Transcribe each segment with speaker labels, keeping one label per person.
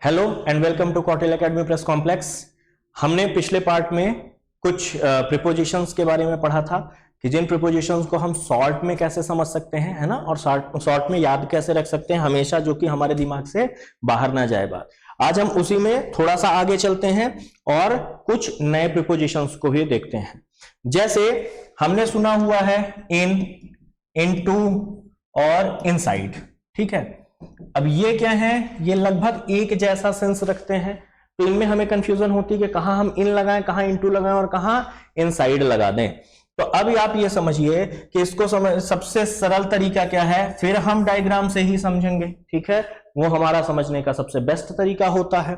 Speaker 1: Hello and welcome to Kautilya academy press complex. हमने पिछले part में कुछ प्रीपोजिशंस के बारे में पढ़ा था कि जिन प्रीपोजिशंस को हम शॉर्ट में कैसे समझ सकते हैं, है ना, और शॉर्ट में याद कैसे रख सकते हैं हमेशा, जो कि हमारे दिमाग से बाहर ना जाए बात। आज हम उसी में थोड़ा सा आगे चलते हैं और कुछ नए प्रीपोजिशंस को भी देखते हैं। जैसे हमने सुना हुआ है इन, इनटू और इनसाइड, ठीक है। अब ये क्या है, ये लगभग एक जैसा सेंस रखते हैं, तो इनमें हमें कंफ्यूजन होती है कि कहां हम इन लगाएं, कहां इनटू लगाएं और कहां इनसाइड लगा दें। तो अब आप ये समझिए कि इसको सबसे सरल तरीका क्या है, फिर हम डायग्राम से ही समझेंगे, ठीक है, वो हमारा समझने का सबसे बेस्ट तरीका होता है।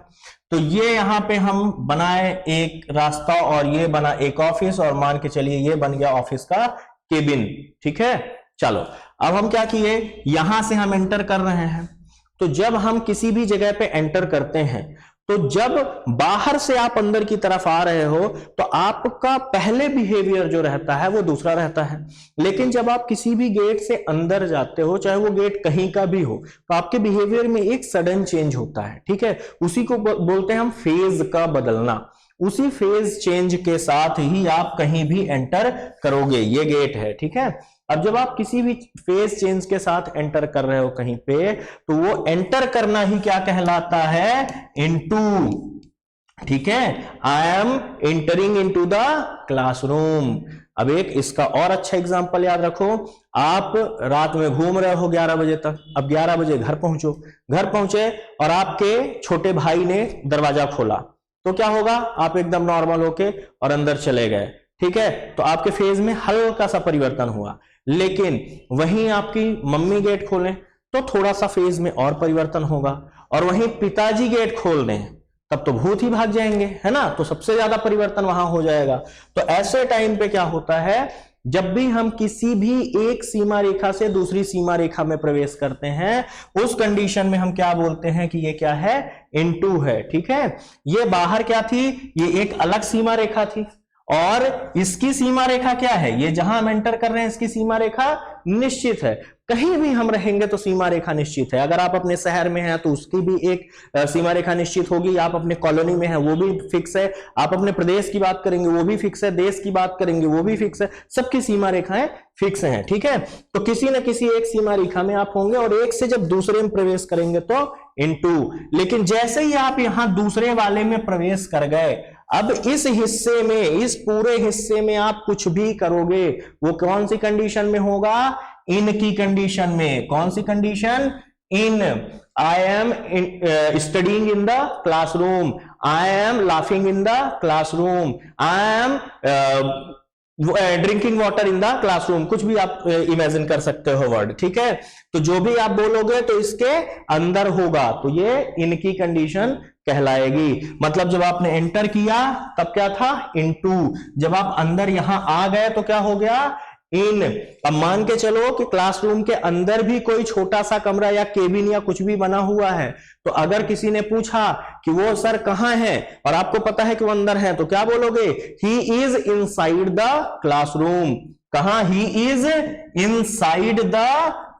Speaker 1: तो ये यहां पे हम बनाए एक रास्ता और ये बना एक ऑफिस, और मान के चलिए ये बन गया ऑफिस का केबिन, ठीक है। चलो अब हम क्या किए, यहां से हम एंटर कर रहे हैं। तो जब हम किसी भी जगह पे एंटर करते हैं, तो जब बाहर से आप अंदर की तरफ आ रहे हो तो आपका पहले बिहेवियर जो रहता है वो दूसरा रहता है। लेकिन जब आप किसी भी गेट से अंदर जाते हो, चाहे वो गेट कहीं का भी हो, तो आपके बिहेवियर में एक सडन चेंज होता है, ठीक है। उसी को बोलते हैं हम फेज का बदलना। उसी फेज चेंज के साथ ही आप कहीं भी एंटर करोगे। ये गेट है, ठीक है। अब जब आप किसी भी फेज चेंज के साथ एंटर कर रहे हो कहीं पे, तो वो एंटर करना ही क्या कहलाता है, इनटू, ठीक है। I am entering into the classroom. अब एक इसका और अच्छा एग्जांपल याद रखो, आप रात में घूम रहे हो 11 बजे तक। अब 11 बजे घर पहुंचो, घर पहुंचे और आपके छोटे भाई ने दरवाजा खोला, तो क्या होगा, आप एकदम नॉर्मल होके और अंदर चले गए, ठीक है। तो आपके फेज में हल्का सा परिवर्तन हुआ। लेकिन वहीं आपकी मम्मी गेट खोलें तो थोड़ा सा फेज में और परिवर्तन होगा, और वहीं पिताजी गेट खोल दें तब तो भूत ही भाग जाएंगे, है ना। तो सबसे ज्यादा परिवर्तन वहां हो जाएगा। तो ऐसे टाइम पे क्या होता है, जब भी हम किसी भी एक सीमा रेखा से दूसरी सीमा रेखा में प्रवेश करते हैं, उस कंडीशन में हम क्या बोलते हैं कि ये क्या है, इनटू है, ठीक है। ये बाहर क्या थी, ये एक अलग सीमा रेखा थी, और इसकी सीमा रेखा क्या है, ये जहां हम एंटर कर रहे हैं इसकी सीमा रेखा निश्चित है। कहीं भी हम रहेंगे तो सीमा रेखा निश्चित है। अगर आप अपने शहर में हैं तो उसकी भी एक सीमा रेखा निश्चित होगी, आप अपने कॉलोनी में हैं वो भी फिक्स है, आप अपने प्रदेश की बात करेंगे वो भी फिक्स है, देश की बात करेंगे वो भी फिक्स है, सबकी सीमा रेखाएं फिक्स हैं, ठीक है। तो किसी न किसी एक सीमा रेखा में आप होंगे, और एक से जब दूसरे में प्रवेश करेंगे तो इनटू। लेकिन जैसे ही आप यहां दूसरे वाले में प्रवेश कर गए, अब इस हिस्से में, इस पूरे हिस्से में आप कुछ भी करोगे, वो कौन सी कंडीशन में होगा, इन की कंडीशन में। कौन सी कंडीशन, इन। I am studying in the classroom, I am laughing in the classroom, I am drinking water in the classroom, कुछ भी आप इमेजिन कर सकते हो वर्ड, ठीक है। तो जो भी आप बोलोगे तो इसके अंदर होगा, तो ये इनकी कंडीशन कहलाएगी। मतलब जब आपने एंटर किया तब क्या था, इनटू। जब आप अंदर यहां आ गए तो क्या हो गया, इन। अब मान के चलो कि क्लासरूम के अंदर भी कोई छोटा सा कमरा या केबिन या कुछ भी बना हुआ है, तो अगर किसी ने पूछा कि वो सर कहां है और आपको पता है कि वो अंदर है, तो क्या बोलोगे, he is inside the classroom. कहां, he is inside the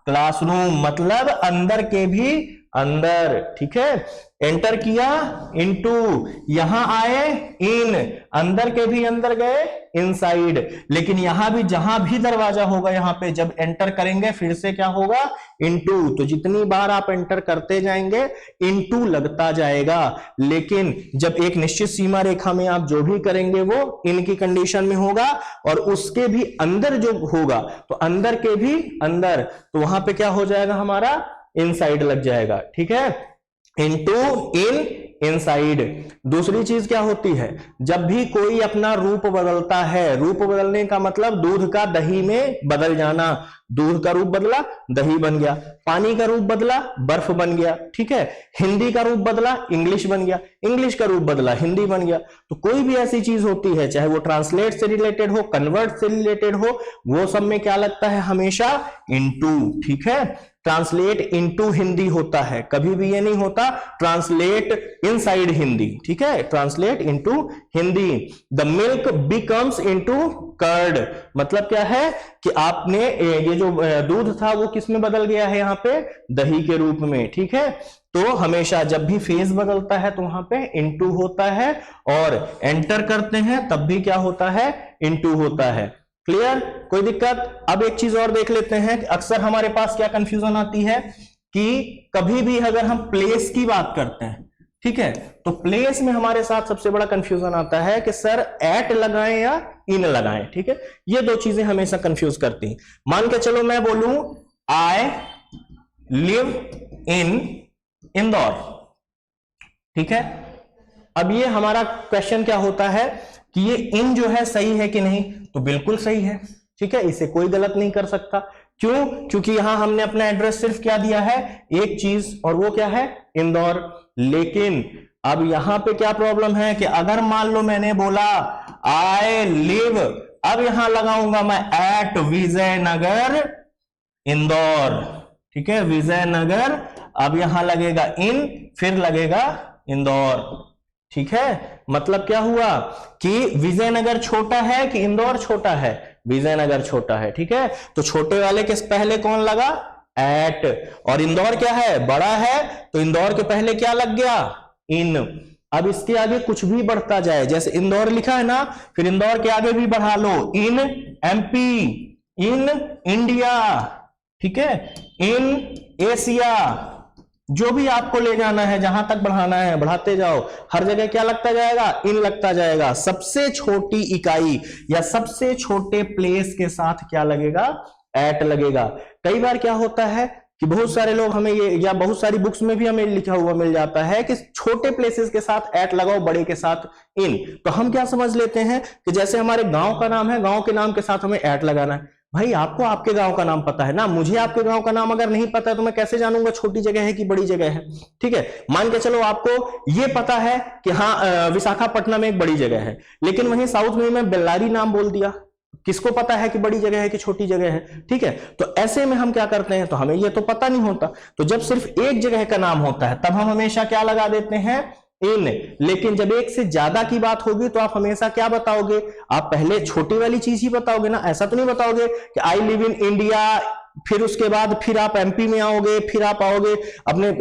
Speaker 1: classroom, मतलब अंदर के भी अंदर, ठीक है। एंटर किया, इनटू, यहां आए, इन, अंदर के भी अंदर गए, इनसाइड। लेकिन यहां भी जहां भी दरवाजा होगा, यहां पे जब एंटर करेंगे फिर से क्या होगा, इनटू। तो जितनी बार आप एंटर करते जाएंगे इनटू लगता जाएगा। लेकिन जब एक निश्चित सीमा रेखा में आप जो भी करेंगे वो इन की कंडीशन में होगा, और उसके भी अंदर जो होगा तो अंदर के भी अंदर, तो वहां पे क्या हो जाएगा, हमारा इनसाइड लग जाएगा, ठीक है। इनटू, इन, इनसाइड। दूसरी चीज क्या होती है, जब भी कोई अपना रूप बदलता है, रूप बदलने का मतलब दूध का दही में बदल जाना। दूध का रूप बदला, दही बन गया। पानी का रूप बदला, बर्फ बन गया, ठीक है। हिंदी का रूप बदला, इंग्लिश बन गया। इंग्लिश का रूप बदला, हिंदी बन गया। तो कोई भी ऐसी चीज होती है, चाहे वो ट्रांसलेट से रिलेटेड हो, कन्वर्ट से रिलेटेड हो, वो सब में क्या लगता है, हमेशा इनटू, ठीक है। ट्रांसलेट इनटू हिंदी होता है, कभी भी ये नहीं होता ट्रांसलेट इनसाइड हिंदी, ठीक है, translate into Hindi. The milk becomes into curd, मतलब क्या है कि आपने ये जो दूध था वो किस में बदल गया है, यहाँ पे दही के रूप में, ठीक है। तो हमेशा जब भी फेज बदलता है तो वहां पे इनटू होता है, और एंटर करते हैं तब भी क्या होता है, इनटू होता है। क्लियर, कोई दिक्कत? अब एक चीज और देख लेते हैं कि अक्सर हमारे पास क्या कंफ्यूजन आती है कि कभी भी अगर हम प्लेस की बात करते हैं, ठीक है, तो प्लेस में हमारे साथ सबसे बड़ा कंफ्यूजन आता है कि सर एट लगाएं या इन लगाएं, ठीक है। ये दो चीजें हमेशा कंफ्यूज करती हैं। मान के चलो मैं बोलूं आई लिव इन इंदौर, ठीक है। अब ये हमारा क्वेश्चन क्या होता है कि ये इन जो है सही है कि नहीं, तो बिल्कुल सही है, ठीक है, इसे कोई गलत नहीं कर सकता। क्यों? क्योंकि यहां हमने अपना एड्रेस सिर्फ क्या दिया है, एक चीज, और वो क्या है, इंदौर। लेकिन अब यहां पे क्या प्रॉब्लम है कि अगर मान लो मैंने बोला आई लिव, अब यहां लगाऊंगा मैं एट विजयनगर इंदौर, ठीक है, विजयनगर, अब यहां लगेगा इन, फिर लगेगा इंदौर, ठीक है। मतलब क्या हुआ कि विजयनगर छोटा है कि इंदौर छोटा है, विजयनगर छोटा है, ठीक है। तो छोटे वाले के पहले कौन लगा, एट, और इंदौर क्या है, बड़ा है, तो इंदौर के पहले क्या लग गया, इन। अब इसके आगे कुछ भी बढ़ता जाए, जैसे इंदौर लिखा है ना, फिर इंदौर के आगे भी बढ़ा लो, इन एमपी, इन इंडिया, ठीक है, इन एशिया, जो भी आपको ले जाना है, जहां तक बढ़ाना है बढ़ाते जाओ, हर जगह क्या लगता जाएगा, इन लगता जाएगा। सबसे छोटी इकाई या सबसे छोटे प्लेस के साथ क्या लगेगा, एट लगेगा। कई बार क्या होता है कि बहुत सारे लोग हमें ये, या बहुत सारी बुक्स में भी हमें लिखा हुआ मिल जाता है कि छोटे प्लेसेस के साथ एट लगाओ, बड़े के साथ इन। तो हम क्या समझ लेते हैं कि जैसे हमारे गांव का नाम है, गांव के नाम के साथ हमें एट लगाना है। भाई आपको आपके गांव का नाम पता है ना, मुझे आपके गांव का नाम अगर नहीं पता है तो मैं कैसे जानूंगा छोटी जगह है कि बड़ी जगह है, ठीक है। मान के चलो आपको ये पता है कि हाँ विशाखापट्टनम एक बड़ी जगह है, लेकिन वहीं साउथ में मैं बेल्लारी नाम बोल दिया, किसको पता है कि बड़ी जगह है कि छोटी जगह है, ठीक है। तो ऐसे में हम क्या करते हैं, तो हमें ये तो पता नहीं होता, तो जब सिर्फ एक जगह का नाम होता है तब हम हमेशा क्या लगा देते हैं, इन। लेकिन जब एक से ज्यादा की बात होगी तो आप हमेशा क्या बताओगे, आप पहले छोटी वाली चीज ही बताओगे ना, ऐसा तो नहीं बताओगे कि आई लिव इन इंडिया, फिर उसके बाद फिर आप एमपी में आओगे, फिर आप आओगे अपने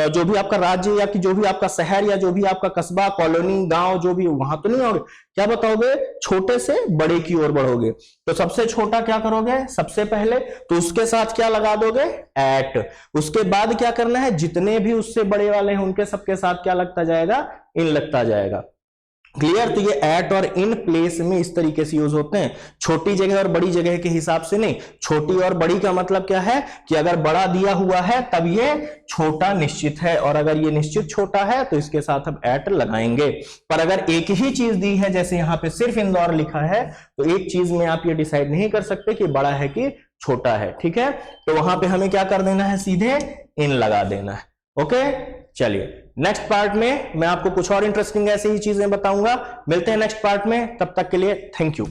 Speaker 1: जो भी आपका राज्य या कि जो भी आपका शहर या जो भी आपका कस्बा, कॉलोनी, गांव, जो भी, वहां तो नहीं आओगे। क्या बताओगे, छोटे से बड़े की ओर बढ़ोगे। तो सबसे छोटा क्या करोगे, सबसे पहले तो उसके साथ क्या लगा दोगे, एट। उसके बाद क्या करना है, जितने भी उससे बड़े वाले हैं उनके सबके साथ क्या लगता जाएगा, इन लगता जाएगा। क्लियर? तो ये एट और इन प्लेस में इस तरीके से यूज होते हैं, छोटी जगह और बड़ी जगह के हिसाब से नहीं। छोटी और बड़ी का मतलब क्या है कि अगर बड़ा दिया हुआ है तब ये छोटा निश्चित है, और अगर ये निश्चित छोटा है तो इसके साथ हम एट लगाएंगे। पर अगर एक ही चीज दी है, जैसे यहाँ पे सिर्फ इंदौर लिखा है, तो एक चीज में आप ये डिसाइड नहीं कर सकते कि बड़ा है कि छोटा है, ठीक है। तो वहां पे हमें क्या कर देना है, सीधे इन लगा देना है। ओके, चलिए नेक्स्ट पार्ट में मैं आपको कुछ और इंटरेस्टिंग ऐसी ही चीजें बताऊंगा। मिलते हैं नेक्स्ट पार्ट में, तब तक के लिए थैंक यू।